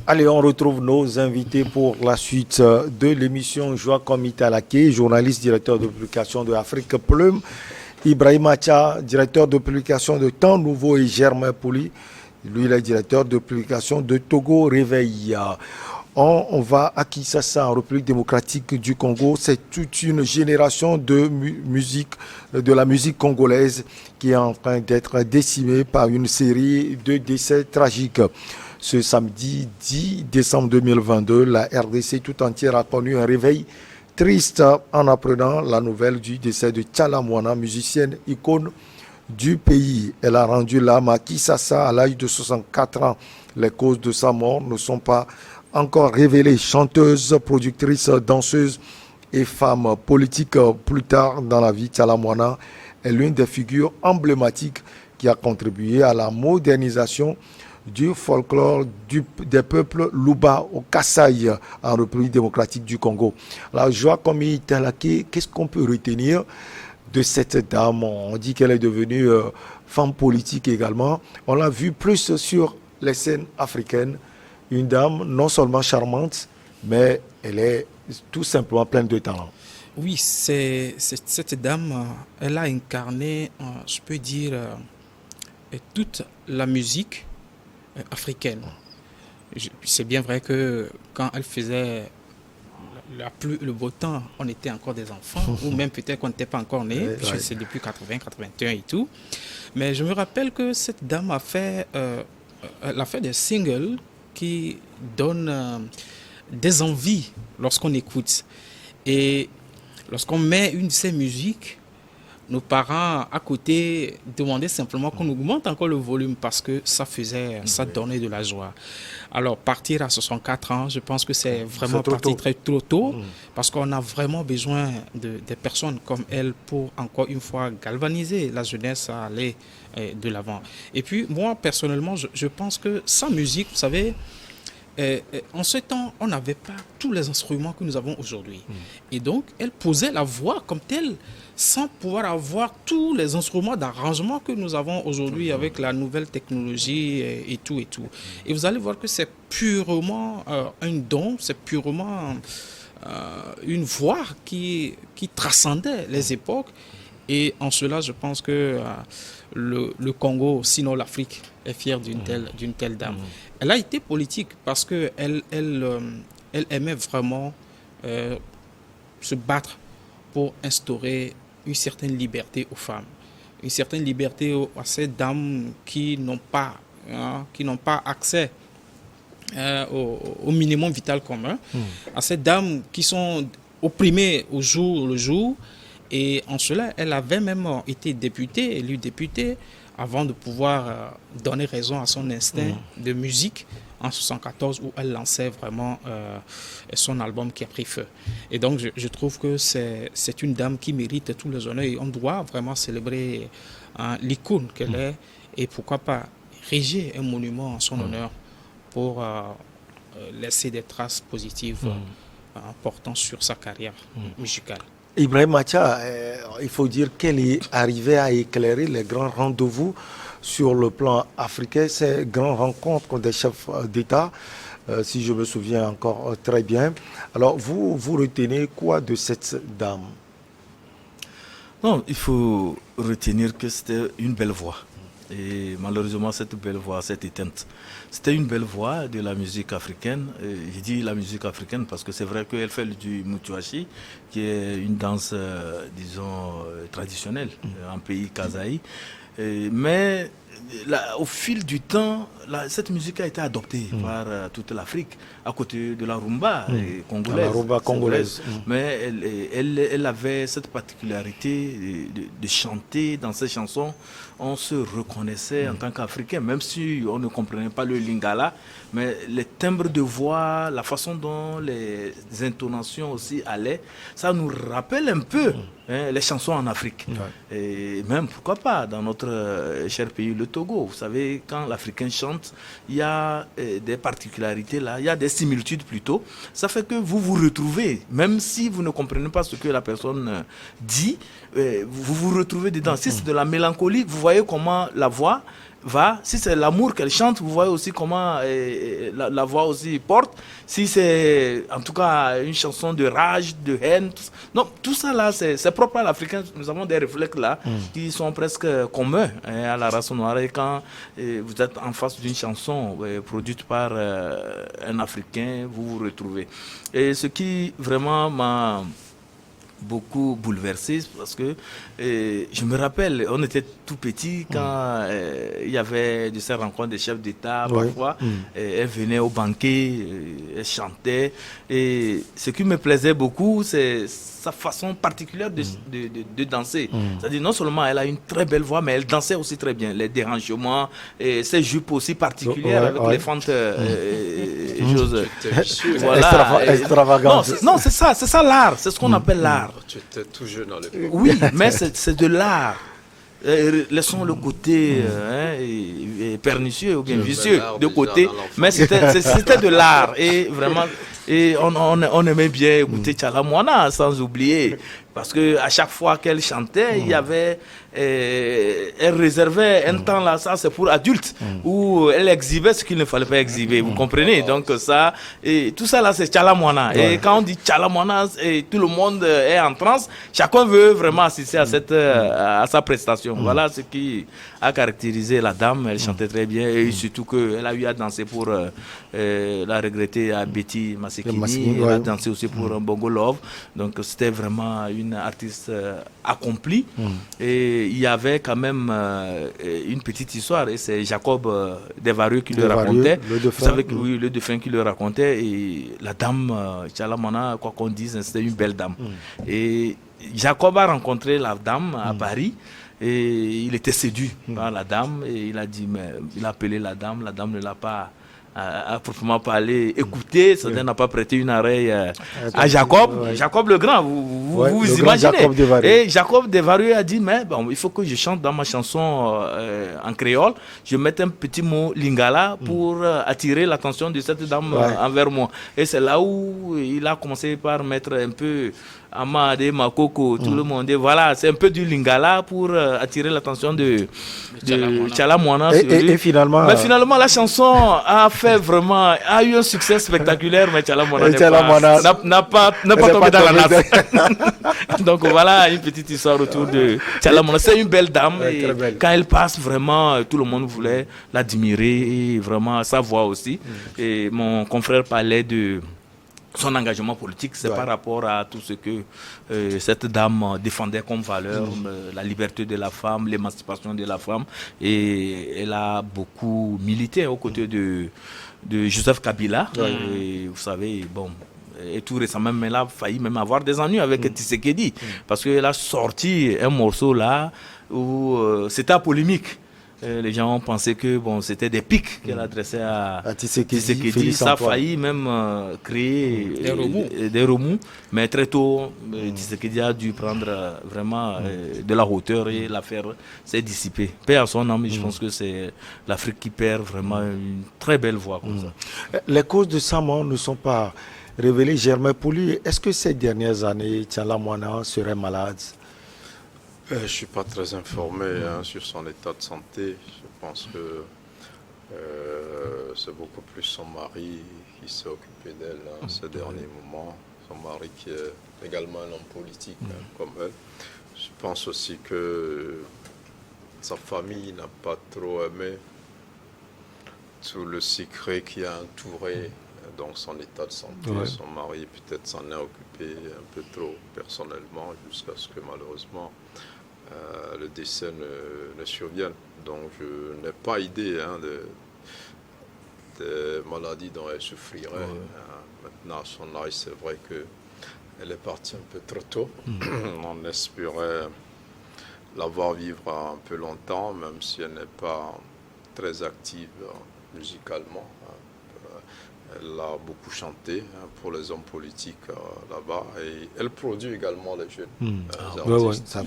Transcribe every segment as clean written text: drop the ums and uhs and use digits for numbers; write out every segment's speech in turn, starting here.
Allez, on retrouve nos invités pour la suite de l'émission Joachim Italaké, journaliste, directeur de publication de Afrique Plume. Ibrahim Acha, directeur de publication de Temps Nouveau et Germain Pouli. Lui, il est directeur de publication de Togo Réveil. On va à Kinshasa, en République démocratique du Congo. C'est toute une génération de musique, de la musique congolaise qui est en train d'être décimée par une série de décès tragiques. Ce samedi 10 décembre 2022, la RDC tout entière a connu un réveil triste en apprenant la nouvelle du décès de Tchala Moana, musicienne icône du pays. Elle a rendu l'âme à Kinshasa à l'âge de 64 ans. Les causes de sa mort ne sont pas encore révélées. Chanteuse, productrice, danseuse et femme politique plus tard dans la vie, Tchala Moana est l'une des figures emblématiques qui a contribué à la modernisation du folklore des peuples Luba au Kasaï en République démocratique du Congo. Alors, Joachim Italaké, qu'est-ce qu'on peut retenir de cette dame? On dit qu'elle est devenue femme politique également. On l'a vu plus sur les scènes africaines. Une dame non seulement charmante, mais elle est tout simplement pleine de talent. Oui, cette dame, elle a incarné, je peux dire, toute la musique africaine. C'est bien vrai que quand elle faisait la pluie, le beau temps, on était encore des enfants, ou même peut-être qu'on n'était pas encore nés, puisque c'est depuis 80, 81 et tout. Mais je me rappelle que cette dame elle a fait des singles qui donnent des envies lorsqu'on écoute. Et lorsqu'on met une de ces musiques, nos parents à côté demandaient simplement qu'on augmente encore le volume parce que ça donnait de la joie. Alors partir à 64 ans, je pense que c'est vraiment parti très trop tôt parce qu'on a vraiment besoin des personnes comme elle pour encore une fois galvaniser la jeunesse à aller de l'avant. Et puis moi personnellement, je pense que sans musique, vous savez, en ce temps, on n'avait pas tous les instruments que nous avons aujourd'hui. Et donc, elle posait la voix comme telle, sans pouvoir avoir tous les instruments d'arrangement que nous avons aujourd'hui avec la nouvelle technologie et tout et tout. Et vous allez voir que c'est purement un don, c'est purement une voix qui transcendait les époques. Et en cela, je pense que le Congo, sinon l'Afrique, est fière d'une telle dame. Elle a été politique parce qu'elle aimait vraiment se battre pour instaurer une certaine liberté aux femmes, une certaine liberté à ces dames qui n'ont pas accès au minimum vital commun, à ces dames qui sont opprimées au jour le jour. Et en cela, elle avait même été députée, élue députée, avant de pouvoir donner raison à son instinct de musique en 1974 où elle lançait vraiment son album qui a pris feu. Et donc, je trouve que c'est une dame qui mérite tous les honneurs et on doit vraiment célébrer l'icône qu'elle est et pourquoi pas ériger un monument en son honneur pour laisser des traces positives portant sur sa carrière musicale. Ibrahim Acha, il faut dire qu'elle est arrivée à éclairer les grands rendez-vous sur le plan africain, ces grandes rencontres des chefs d'État, si je me souviens encore très bien. Alors, vous retenez quoi de cette dame? Non, il faut retenir que c'était une belle voix. Et malheureusement, cette belle voix s'est éteinte. C'était une belle voix de la musique africaine. Je dis la musique africaine parce que c'est vrai qu'elle fait du mutuashi, qui est une danse, disons, traditionnelle en pays kasaï. Mais au fil du temps, cette musique a été adoptée par toute l'Afrique, à côté de la rumba congolaise. La rumba congolaise. Mais elle avait cette particularité de chanter dans ses chansons. On se reconnaissait en tant qu'Africain, même si on ne comprenait pas le lingala, mais les timbres de voix, la façon dont les intonations aussi allaient, ça nous rappelle un peu les chansons en Afrique. Ouais. Et même, pourquoi pas, dans notre cher pays, le Togo. Vous savez, quand l'Africain chante, il y a des particularités là, il y a des similitudes plutôt. Ça fait que vous vous retrouvez, même si vous ne comprenez pas ce que la personne dit, vous vous retrouvez dedans. Si c'est de la mélancolie, vous voyez comment la voix va, si c'est l'amour qu'elle chante, vous voyez aussi comment la voix aussi porte. Si c'est en tout cas une chanson de rage, de haine, tout ça là, c'est propre à l'Africain. Nous avons des réflexes là qui sont presque communs à la race noire. Et quand vous êtes en face d'une chanson produite par un Africain, vous vous retrouvez. Et ce qui vraiment m'a beaucoup bouleversé parce que je me rappelle, on était tout petit quand il y avait de ces rencontres des chefs d'État parfois. Elle venait au banquet, elle chantait. Et ce qui me plaisait beaucoup, c'est sa façon particulière de danser. C'est-à-dire non seulement elle a une très belle voix, mais elle dansait aussi très bien. Les dérangements, et ses jupes aussi particulières avec les fentes choses. Voilà. Extravagante. Non, c'est ça l'art. C'est ce qu'on appelle l'art. Tu étais tout jeune à l'époque. Oui, mais c'est de l'art. Laissons le côté pernicieux ou bien vicieux de côté, mais c'était de l'art et vraiment on aimait bien écouter Tchala Moana, sans oublier, parce que à chaque fois qu'elle chantait, il y avait elle réservait un temps là, ça c'est pour adultes, où elle exhibait ce qu'il ne fallait pas exhiber, vous comprenez? Donc ça, et tout ça là c'est Tchala Moana. Et quand on dit Tchala Moana, tout le monde est en transe, chacun veut vraiment assister à sa prestation. Voilà ce qui a caractérisé la dame. Elle chantait très bien et surtout qu'elle a eu à danser pour la regrettée Betty Masekini. Elle a dansé aussi pour Bongo Love. Donc c'était vraiment une artiste accomplie. Et il y avait quand même une petite histoire, et c'est Jacob Desvarieux qui le racontait. Vous savez que oui, le défunt qui le racontait. Et la dame, Tchala Moana, quoi qu'on dise, c'était une belle dame. Et Jacob a rencontré la dame à Paris. Et il était séduit par la dame. Et il a dit, mais il a appelé la dame ne l'a pas à proprement parler écouté, ça n'a pas prêté une oreille à Jacob. Jacob le Grand, vous imaginez. Et Jacob Desvarieux a dit, mais bon, il faut que je chante dans ma chanson en créole, je mette un petit mot lingala pour attirer l'attention de cette dame envers moi. Et c'est là où il a commencé par mettre un peu Amade, Makoko, tout le monde. Voilà, c'est un peu du lingala pour attirer l'attention de Tchala Moana. Et finalement... Mais finalement, la chanson a eu un succès spectaculaire, mais Tchala Moana n'a pas tombé dans la nappe. Donc voilà une petite histoire autour de Tchala Moana. C'est une belle dame. Et quand elle passe, vraiment, tout le monde voulait l'admirer. Et vraiment, sa voix aussi. Et mon confrère parlait de son engagement politique, c'est par rapport à tout ce que cette dame défendait comme valeur, la liberté de la femme, l'émancipation de la femme. Et elle a beaucoup milité aux côtés de Joseph Kabila. Et vous savez, bon, et tout récemment, elle a failli même avoir des ennuis avec Tshisekedi, parce qu'elle a sorti un morceau là où c'était à polémique. Les gens ont pensé que bon, c'était des pics qu'elle adressait à Tshisekedi. Ça a failli même créer des remous. Mais très tôt, Tshisekedi a dû prendre vraiment de la hauteur et l'affaire s'est dissipée. Paix à son âme, je pense que c'est l'Afrique qui perd vraiment une très belle voix comme ça. Les causes de sa mort ne sont pas révélées. Germain Pouli, est-ce que ces dernières années, Tchala Moana serait malade? Je ne suis pas très informé sur son état de santé. Je pense que c'est beaucoup plus son mari qui s'est occupé d'elle ces derniers moments. Son mari qui est également un homme politique comme elle. Je pense aussi que sa famille n'a pas trop aimé tout le secret qui a entouré donc son état de santé. Son mari peut-être s'en est occupé un peu trop personnellement jusqu'à ce que malheureusement le décès ne survienne. Donc je n'ai pas idée des maladies dont elle souffrirait. Maintenant, à son âge, c'est vrai qu'elle est partie un peu trop tôt. On espérait la voir vivre un peu longtemps, même si elle n'est pas très active musicalement. Elle a beaucoup chanté pour les hommes politiques là-bas, et elle produit également les jeunes artistes.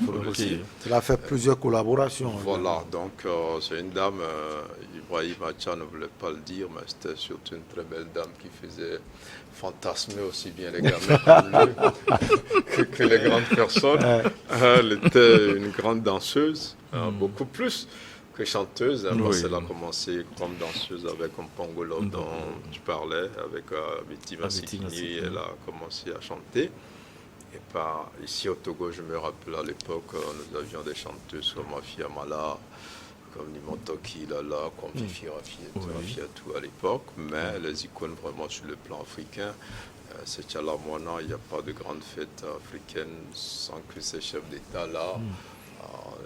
Elle a fait plusieurs collaborations. Voilà, donc c'est une dame, Ibrahim Acha ne voulait pas le dire, mais c'était surtout une très belle dame qui faisait fantasmer aussi bien les gamins que les grandes personnes. Elle était une grande danseuse, beaucoup plus que chanteuse, hein, Oui. parce qu'elle a commencé comme danseuse avec un pangolo dont tu parlais, avec Betty Massikini, Massikini. elle a commencé à chanter. Et ici au Togo, je me rappelle à l'époque, nous avions des chanteuses comme Afia Mala, comme Nimotoki Lala, comme Fifi Rafiatou à l'époque, mais les icônes vraiment sur le plan africain, c'est Tchalamouana, il n'y a pas de grande fête africaine sans que ces chefs d'État-là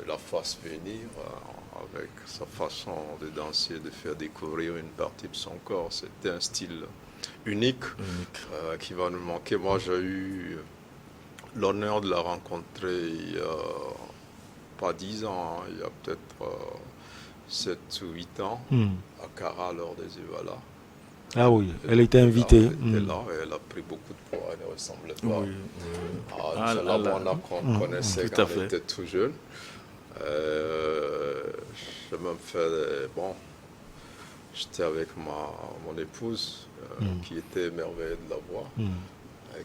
la fassent venir avec sa façon de danser, de faire découvrir une partie de son corps. C'était un style unique qui va nous manquer. Moi, j'ai eu l'honneur de la rencontrer il y a pas 10 ans, il y a peut-être 7 ou 8 ans, à Kara lors des Evala. Ah oui, elle était invitée. Elle était là et elle a pris beaucoup de poids, elle ne ressemblait pas à Tchalamouana qu'on connaissait quand elle était tout jeune. J'ai même fait, j'étais avec mon épouse qui était émerveillée de la voir.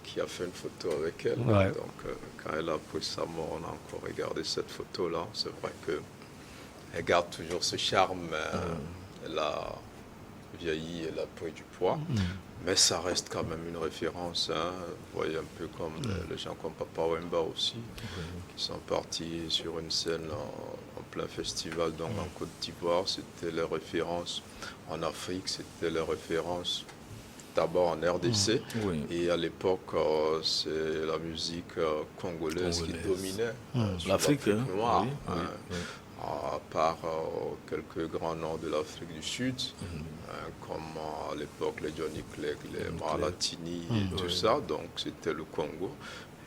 Qui a fait une photo avec elle. Ouais. Donc, quand elle a pris sa mort, on a encore regardé cette photo-là. C'est vrai qu'elle garde toujours ce charme. Elle a vieilli, elle a pris du poids. Mais ça reste quand même une référence. Hein. Vous voyez, un peu comme les gens comme Papa Wemba aussi, qui sont partis sur une scène en plein festival donc en Côte d'Ivoire. C'était les références en Afrique, c'était les références d'abord en RDC, et à l'époque, c'est la musique congolaise qui dominait l'Afrique noire, à part quelques grands noms de l'Afrique du Sud, comme à l'époque les Johnny Clegg, les Malatini et tout ça, donc c'était le Congo.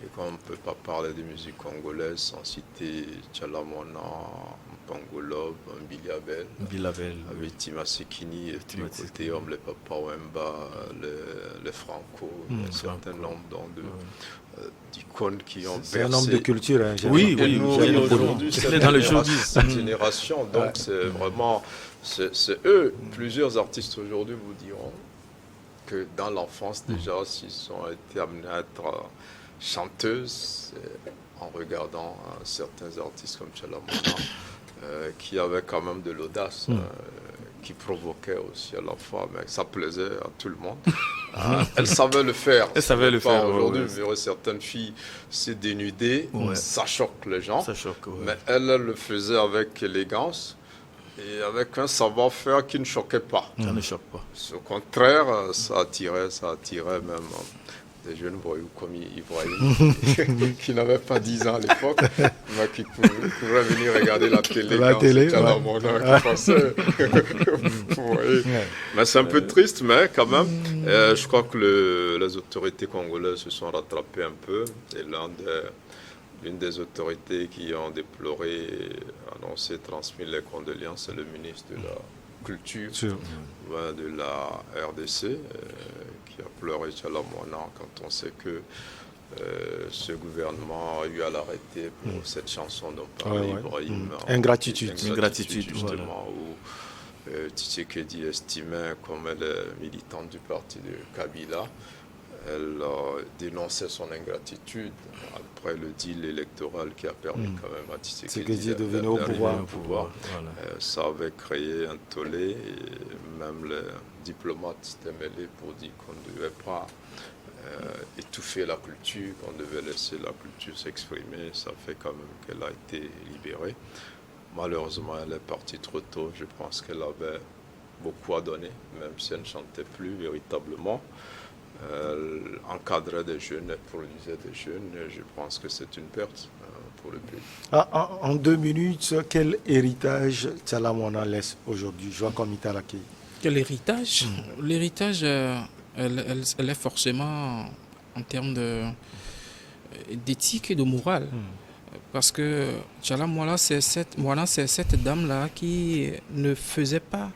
Et comme on ne peut pas parler de musique congolaise sans citer Tchalamouana, Pangolob, Bilabel, Betty Massikini, et Tricotéum, les Papa Wemba, les Franco, un certain nombre d'icônes qui ont C'est un homme de culture. Hein, oui, aujourd'hui, c'est dans le cette génération. Donc, c'est vraiment, c'est eux, plusieurs artistes aujourd'hui vous diront que dans l'enfance, déjà, s'ils ont été amenés à être chanteuses, en regardant certains artistes comme Tchalamouana, qui avaient quand même de l'audace, qui provoquaient aussi à la fois, mais ça plaisait à tout le monde. Elle savait le faire. Elle savait le faire. Aujourd'hui, vous verrez certaines filles se dénuder, ça choque les gens. Ça choque, mais elle le faisait avec élégance et avec un savoir-faire qui ne choquait pas. Ça ne choque pas. Au contraire, ça attirait même des jeunes voyous comme Ibrahim, qui n'avaient pas 10 ans à l'époque, mais qui pouvaient venir regarder la télé quand c'était à la mode qui passait. Vous voyez. Mais c'est un peu triste, mais quand même, je crois que les autorités congolaises se sont rattrapées un peu. Et l'une des autorités qui ont déploré, annoncé, transmis les condoléances, c'est le ministre de la Culture de la RDC, qui a pleuré Tchalamouana quand on sait que ce gouvernement a eu à l'arrêter pour cette chanson dont parlait Ibrahim. Ingratitude, justement, où Tshisekedi estimait, comme elle est militante du parti de Kabila, elle dénonçait son ingratitude après le deal électoral qui a permis quand même à Tshisekedi de venir au pouvoir. Voilà. Ça avait créé un tollé et même les diplomates s'étaient mêlés pour dire qu'on ne devait pas étouffer la culture, qu'on devait laisser la culture s'exprimer. Ça fait quand même qu'elle a été libérée. Malheureusement, elle est partie trop tôt. Je pense qu'elle avait beaucoup à donner, même si elle ne chantait plus véritablement. Encadrait des jeunes, elle produisait des jeunes. Et je pense que c'est une perte pour le pays. En 2 minutes, quel héritage Tchalamouana laisse aujourd'hui, Joa Komita Laké? Quel héritage? L'héritage, elle est forcément en termes d'éthique et de morale. Parce que Tchalamouana, c'est cette dame-là qui ne faisait pas,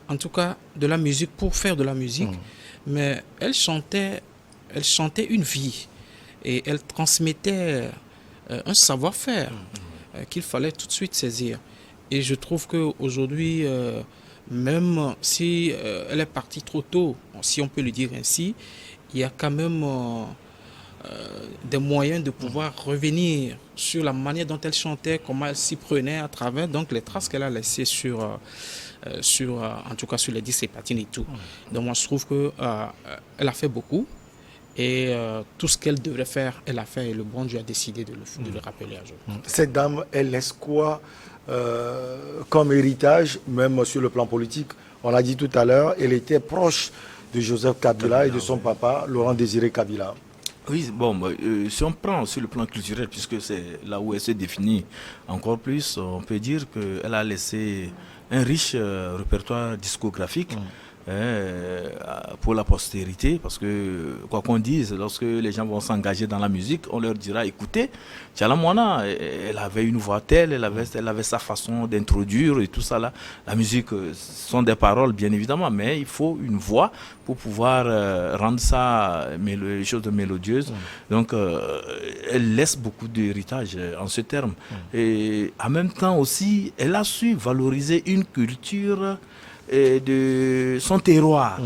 en tout cas, de la musique pour faire de la musique. Mais elle chantait une vie et elle transmettait un savoir-faire qu'il fallait tout de suite saisir. Et je trouve qu'aujourd'hui, même si elle est partie trop tôt, si on peut le dire ainsi, il y a quand même des moyens de pouvoir revenir sur la manière dont elle chantait, comment elle s'y prenait à travers donc les traces qu'elle a laissées sur en tout cas sur les disques et platines et tout. Donc moi je trouve que elle a fait beaucoup et tout ce qu'elle devrait faire, elle a fait et le bon Dieu a décidé de le rappeler à jour. Cette dame, elle laisse quoi comme héritage, même sur le plan politique? On l'a dit tout à l'heure, elle était proche de Joseph Kabila et de son papa, Laurent Désiré Kabila. Oui, bon, si on prend sur le plan culturel, puisque c'est là où elle se définit encore plus, on peut dire qu'elle a laissé un riche répertoire discographique pour la postérité, parce que quoi qu'on dise, lorsque les gens vont s'engager dans la musique, on leur dira écoutez, Tchala Moana, elle avait une voix telle, elle avait sa façon d'introduire et tout ça là. La musique sont des paroles bien évidemment, mais il faut une voix pour pouvoir rendre ça les choses mélodieuses. Donc elle laisse beaucoup d'héritage en ce terme. Et en même temps aussi, elle a su valoriser une culture de son terroir.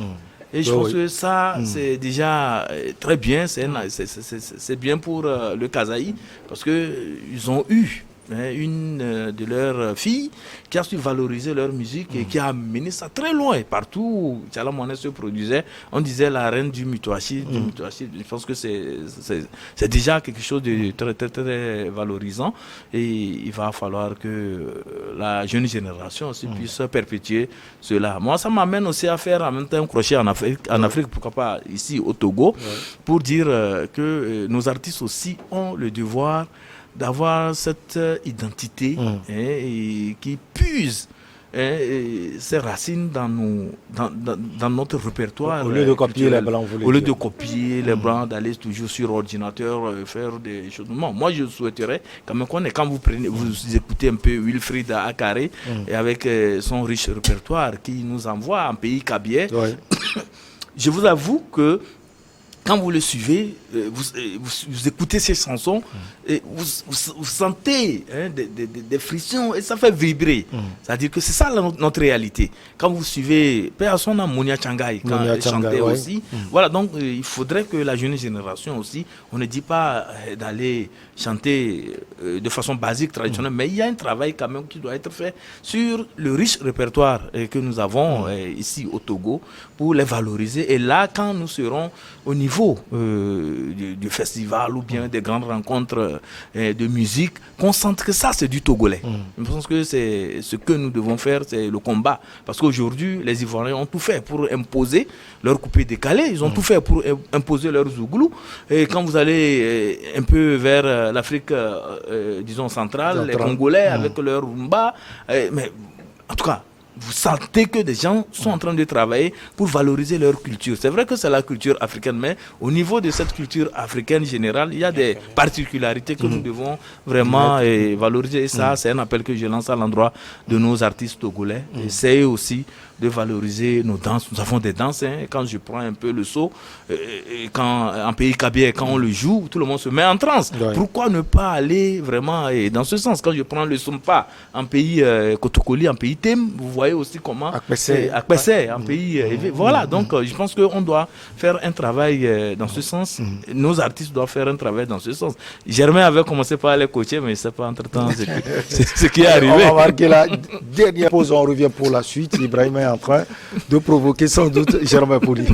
Et je pense que ça, c'est déjà très bien. C'est bien pour le Kasaï, parce qu'ils ont eu une de leurs filles qui a su valoriser leur musique et qui a amené ça très loin. Partout où Tchala Moana se produisait, on disait la reine du Mutuachi. Je pense que c'est déjà quelque chose de très, très, très valorisant, et il va falloir que la jeune génération aussi puisse perpétuer cela. Moi, ça m'amène aussi à faire en même temps un crochet en Afrique, pourquoi pas ici au Togo, pour dire que nos artistes aussi ont le devoir d'avoir cette identité et qui puise ses racines dans notre répertoire. Au lieu de copier les blancs, au lieu de copier les blancs, d'aller toujours sur ordinateur, faire des choses. Non, moi je souhaiterais quand même quand vous écoutez un peu Wilfried Akare et avec son riche répertoire qui nous envoie en pays kabyais, je vous avoue que quand vous le suivez, vous écoutez ces chansons, et vous sentez des frictions et ça fait vibrer. C'est-à-dire que c'est ça notre réalité. Quand vous suivez Péasona Mounia Tchangaï, quand elle chantait aussi, voilà, donc il faudrait que la jeune génération aussi, on ne dit pas d'aller chanter de façon basique, traditionnelle, mais il y a un travail quand même qui doit être fait sur le riche répertoire que nous avons ici au Togo pour les valoriser. Et là, quand nous serons au niveau du festival ou bien des grandes rencontres de musique, qu'on sente que ça c'est du Togolais. Je pense que c'est ce que nous devons faire, c'est le combat. Parce qu'aujourd'hui, les Ivoiriens ont tout fait pour imposer leur coupé décalé, ils ont tout fait pour imposer leur zouglou. Et quand vous allez un peu vers l'Afrique, disons centrale, les Congolais avec leur rumba, mais en tout cas, vous sentez que des gens sont en train de travailler pour valoriser leur culture. C'est vrai que c'est la culture africaine, mais au niveau de cette culture africaine générale, il y a des particularités que nous devons vraiment valoriser. Et ça, c'est un appel que je lance à l'endroit de nos artistes togolais. Essayez aussi de valoriser nos danses. Nous avons des danses. Quand je prends un peu le saut, quand en pays kabyais, quand on le joue, tout le monde se met en transe. Pourquoi ne pas aller vraiment dans ce sens? Quand je prends le sompa en pays Kotokoli, en pays Tem, vous voyez aussi comment Akpessé, en pays voilà, donc je pense qu'on doit faire un travail dans ce sens. Nos artistes doivent faire un travail dans ce sens. Germain avait commencé par les coacher, mais je ne sais pas entre-temps ce qui est arrivé. On va marquer la dernière pause, on revient pour la suite. Ibrahim est en train de provoquer sans doute Germain Pouli.